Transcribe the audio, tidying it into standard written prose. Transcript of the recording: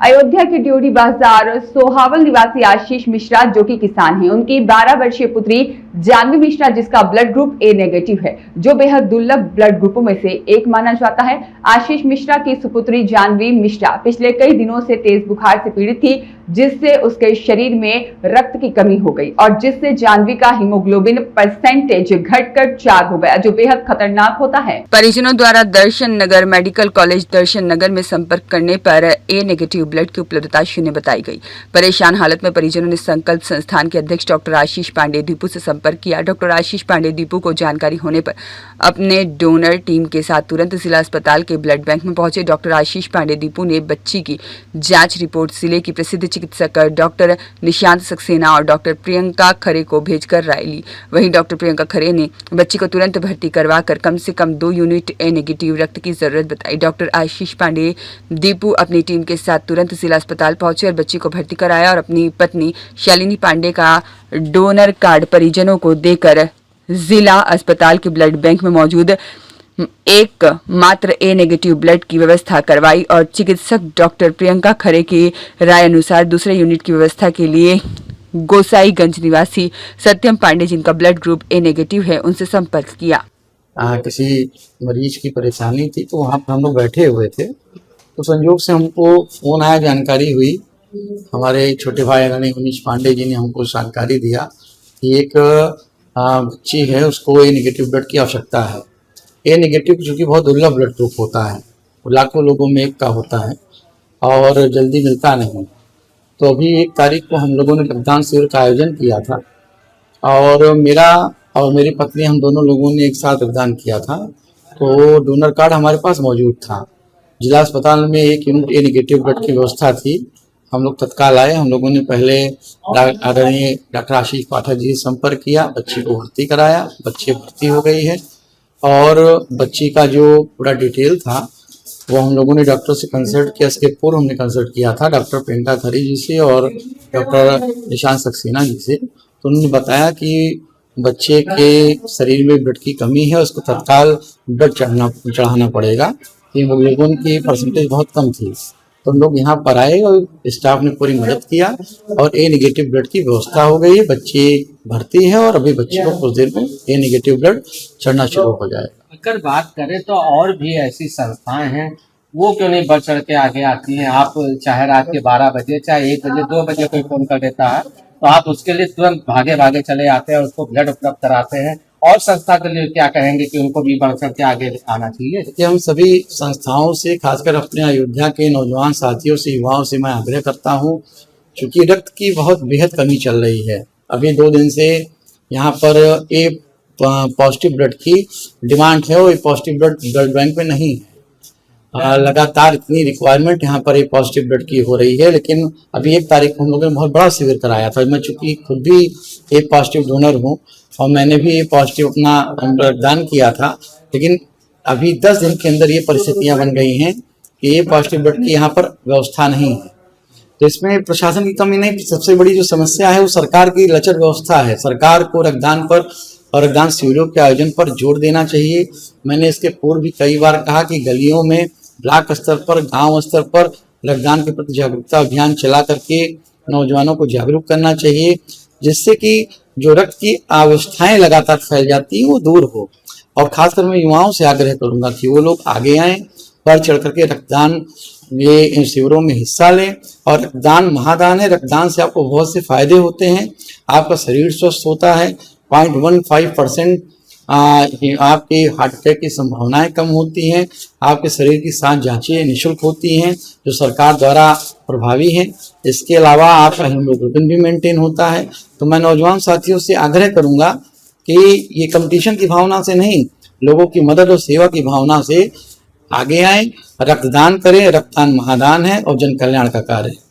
अयोध्या के ड्योढ़ी बाजार सोहावल निवासी आशीष मिश्रा जो कि किसान हैं, उनकी 12 वर्षीय पुत्री जानवी मिश्रा जिसका ब्लड ग्रुप ए नेगेटिव है, जो बेहद दुर्लभ ब्लड ग्रुपों में से एक माना जाता है। आशीष मिश्रा की सुपुत्री जानवी मिश्रा पिछले कई दिनों से तेज बुखार से पीड़ित थी, जिससे उसके शरीर में रक्त की कमी हो गई और जिससे जानवी का हीमोग्लोबिन परसेंटेज घटकर 4 हो गया, जो बेहद खतरनाक होता है। परिजनों द्वारा दर्शन नगर मेडिकल कॉलेज दर्शन नगर में संपर्क करने पर ए नेगेटिव ब्लड की उपलब्धता शून्य बताई गई। परेशान हालत में परिजनों ने संकल्प संस्थान के अध्यक्ष डॉक्टर आशीष पांडे दीपू से संपर्क किया। डॉक्टर आशीष पांडे दीपू को जानकारी होने पर अपने डोनर टीम के साथ तुरंत जिला अस्पताल के ब्लड बैंक में पहुंचे। डॉक्टर आशीष पांडे दीपू ने बच्ची की जांच रिपोर्ट जिले की प्रसिद्ध चिकित्सक डॉक्टर निशांत सक्सेना और डॉक्टर प्रियंका खरे को भेजकर राय ली। वहीं डॉक्टर प्रियंका खरे ने बच्ची को तुरंत भर्ती करवाकर कम से कम 2 यूनिट ए नेगेटिव रक्त की जरूरत बताई। डॉक्टर आशीष पांडे दीपू अपनी टीम के साथ तुरंत जिला अस्पताल पहुंचे और बच्ची को भर्ती कराया और अपनी पत्नी शालिनी पांडे का डोनर कार्ड परिजनों को देकर जिला अस्पताल के ब्लड बैंक में मौजूद एक मात्र ए नेगेटिव ब्लड की व्यवस्था करवाई और चिकित्सक डॉक्टर प्रियंका खरे की राय अनुसार दूसरे यूनिट की व्यवस्था के लिए गोसाईगंज निवासी सत्यम पांडे जिनका ब्लड ग्रुप ए नेगेटिव है उनसे संपर्क किया। किसी मरीज की परेशानी थी तो वहाँ पर हम लोग बैठे हुए थे, तो संयोग से हमको फोन आया, जानकारी हुई। हमारे छोटे भाई आदरणीय मनीष पांडे जी ने हमको जानकारी दिया कि एक बच्ची है, उसको ए नेगेटिव ब्लड की आवश्यकता है। ए नेगेटिव चूँकि बहुत दुर्लभ ब्लड ग्रुप होता है, लाखों लोगों में एक का होता है और जल्दी मिलता नहीं। तो अभी 1 तारीख को हम लोगों ने रक्तदान शिविर का आयोजन किया था और मेरा और मेरी पत्नी हम दोनों लोगों ने एक साथ रक्तदान किया था। तो डोनर कार्ड हमारे पास मौजूद था। जिला अस्पताल में 1 यूनिट ए नेगेटिव ब्लड की व्यवस्था थी। हम लोग तत्काल आए। हम लोगों ने पहले आदरणीय डॉक्टर आशीष पाठक जी से संपर्क किया, बच्ची को भर्ती कराया। बच्ची भर्ती हो गई है और बच्ची का जो पूरा डिटेल था वो हम लोगों ने डॉक्टर से कंसल्ट किया। इसके पूर्व हमने कंसल्ट किया था डॉक्टर प्रियंका खरे जी से और डॉक्टर निशांत सक्सेना जी से। तो उन्होंने बताया कि बच्चे के शरीर में ब्लड की कमी है, उसको तत्काल ब्लड चढ़ाना पड़ेगा। हीमोग्लोबिन की परसेंटेज बहुत कम थी। तो हम लोग यहाँ पर आए और स्टाफ ने पूरी मदद किया और ए नेगेटिव ब्लड की व्यवस्था हो गई है। बच्ची भर्ती है और अभी बच्ची को कुछ देर में ए नेगेटिव ब्लड चढ़ना शुरू हो जाएगा। अगर बात करें तो और भी ऐसी संस्थाएं हैं, वो क्यों नहीं बढ़ चढ़ के आगे आती हैं? आप चाहे रात के 12 बजे, चाहे 1 बजे, 2 बजे कोई फोन कर देता है तो आप उसके लिए तुरंत भागे भागे चले आते हैं, उसको ब्लड उपलब्ध कराते हैं। और संस्था के लिए क्या कहेंगे कि उनको भी बढ़ चढ़ के आगे आना चाहिए? कि हम सभी संस्थाओं से, खासकर अपने अयोध्या के नौजवान साथियों से, युवाओं से मैं आग्रह करता हूँ, क्योंकि रक्त की बहुत बेहद कमी चल रही है। अभी 2 दिन से यहाँ पर ए पॉजिटिव ब्लड की डिमांड है और ए पॉजिटिव ब्लड बैंक में नहीं है। लगातार इतनी रिक्वायरमेंट यहाँ पर ए पॉजिटिव ब्लड की हो रही है, लेकिन अभी 1 तारीख को हम लोगों ने बहुत बड़ा शिविर कराया था। मैं चूँकि खुद भी ए पॉजिटिव डोनर हूँ और मैंने भी ए पॉजिटिव अपना रक्तदान किया था, लेकिन अभी 10 दिन के अंदर ये परिस्थितियाँ बन गई हैं कि ए पॉजिटिव ब्लड की यहाँ पर व्यवस्था नहीं है। तो इसमें प्रशासन की कमी नहीं, सबसे बड़ी जो समस्या है वो सरकार की लचर व्यवस्था है। सरकार को रक्तदान पर और रक्तदान शिविरों के आयोजन पर जोर देना चाहिए। मैंने इसके पूर्व भी कई बार कहा कि गलियों में, ब्लॉक स्तर पर, गांव स्तर पर रक्तदान के प्रति जागरूकता अभियान चला करके नौजवानों को जागरूक करना चाहिए, जिससे कि जो रक्त की अवस्थाएं लगातार फैल जाती हैं वो दूर हो। और खासकर मैं युवाओं से आग्रह करूंगा कि वो लोग आगे आएं, बढ़ चढ़ करके रक्तदान ये इन शिविरों में हिस्सा लें। और रक्तदान महादान है। रक्तदान से आपको बहुत से फायदे होते हैं। आपका शरीर स्वस्थ होता है, 0.15% आपके हार्ट अटैक की संभावनाएं कम होती हैं। आपके शरीर की 7 जांचें निःशुल्क होती हैं जो सरकार द्वारा प्रभावी हैं। इसके अलावा आपका हीमोग्लोबिन भी मेंटेन होता है। तो मैं नौजवान साथियों से आग्रह करूंगा कि ये कंपटीशन की भावना से नहीं, लोगों की मदद और सेवा की भावना से आगे आएं, रक्तदान करें। रक्तदान महादान है और जन कल्याण का कार्य है।